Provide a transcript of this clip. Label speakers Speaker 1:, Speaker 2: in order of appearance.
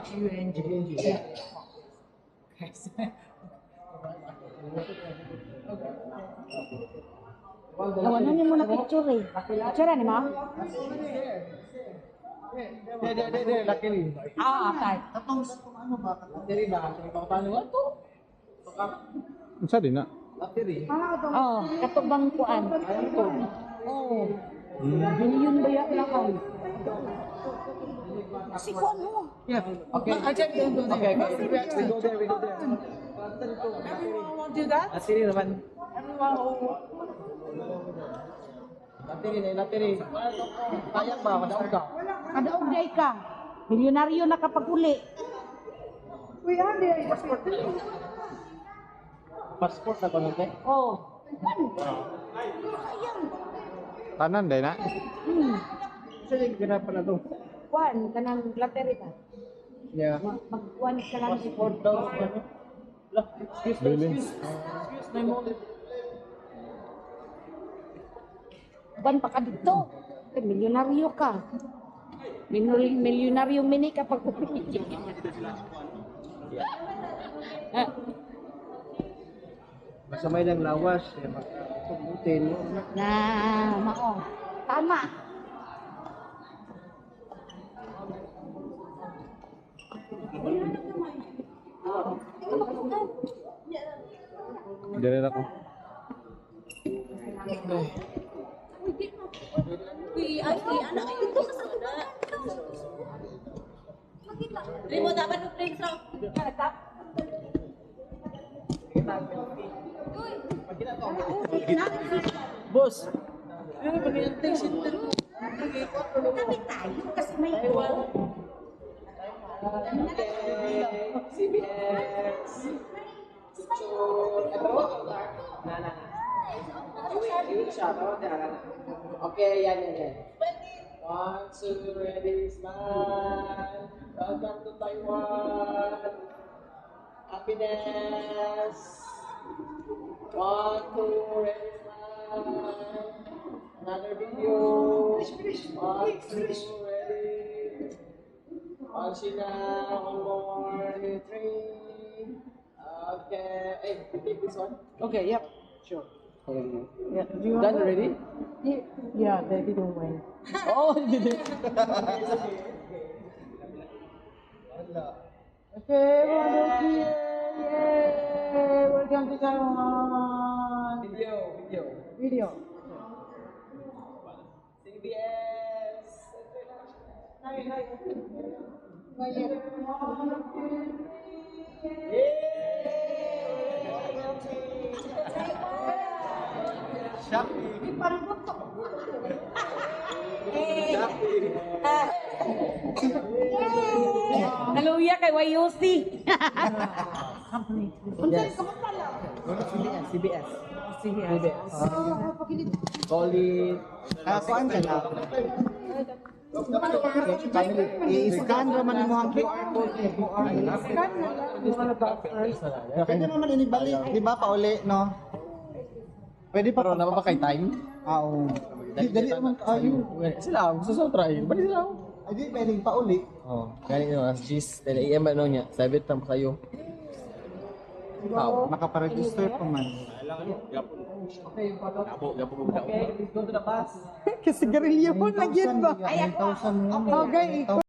Speaker 1: H-U-N-G. Guys.
Speaker 2: Awan niyo muna picture eh. Picture ni mo?
Speaker 1: Laki rin.
Speaker 2: Okay.
Speaker 3: Katong ano ba?
Speaker 1: Dili ba? Paano ba ito?
Speaker 4: Unsa din na?
Speaker 1: Laki rin.
Speaker 2: Oh, katubang kuan. Oh. Bilyon ba yan lakay? Si kuan mo.
Speaker 1: Yeah. Okay. Okay. We go there. Everyone will do that? Laki rin naman. Everyone will. Laki rin. Payak ba? Madaog ka?
Speaker 2: Kadaugay ka. Milyonaryo na kapag uli.
Speaker 1: Passport na ko nun, te?
Speaker 2: Oh.
Speaker 4: Tanan day na.
Speaker 1: Saan yung ganapan na ito?
Speaker 2: Kuan kanang lottery ta.
Speaker 1: Yeah.
Speaker 2: Magkuan ka lang.
Speaker 1: Passport daw. Excuse
Speaker 4: Bilin.
Speaker 1: my mom.
Speaker 2: Ban pa ka dito. Eh, milyonaryo ka. Milyonaryo mini kapag uli.
Speaker 1: Basta may lang lawas. Pagbutin mo.
Speaker 2: Na, mao. Tama.
Speaker 4: Dire na ko.
Speaker 5: Anak ito sa sana. Rimo dapat ng friends lang.
Speaker 1: Boss! Ano ba yung take center mo?
Speaker 2: Kapit tayo kasi may
Speaker 1: CBS! Okay, yan. 1, 2, ready, smile. Welcome to Taiwan. Happiness. 1, 2, ready, smile. Another video. 1, 2, ready. One Sheena, one more, 3. Okay. Hey, you take this one? Okay, yep. Sure. Yeah. Done already?
Speaker 2: Yeah, they didn't win.
Speaker 1: Oh, you did it. Okay, yay! Welcome to Taiwan. Video. CBS.
Speaker 2: Naluya kay Wayusi.
Speaker 1: CBS. Solid.
Speaker 3: Kuan ka na. I-scan naman mo ang QR code. Pwede naman inibalik, di ba, pauli, no? Pwede pa.
Speaker 1: Pero napapakay time?
Speaker 3: Oo. Dali naman tayo.
Speaker 1: Sila, gusto sa try. Bali sila.
Speaker 3: Ay, di pwedeng pauli.
Speaker 1: Oh, ganit nyo, as G's, 10 AM ano niya, 7 tam kayo.
Speaker 3: Makaparegister pa man.
Speaker 1: Okay, let's go to the bus.
Speaker 2: Kasi garilyo mo na yun ba?
Speaker 3: 9,000 mo.
Speaker 2: Okay.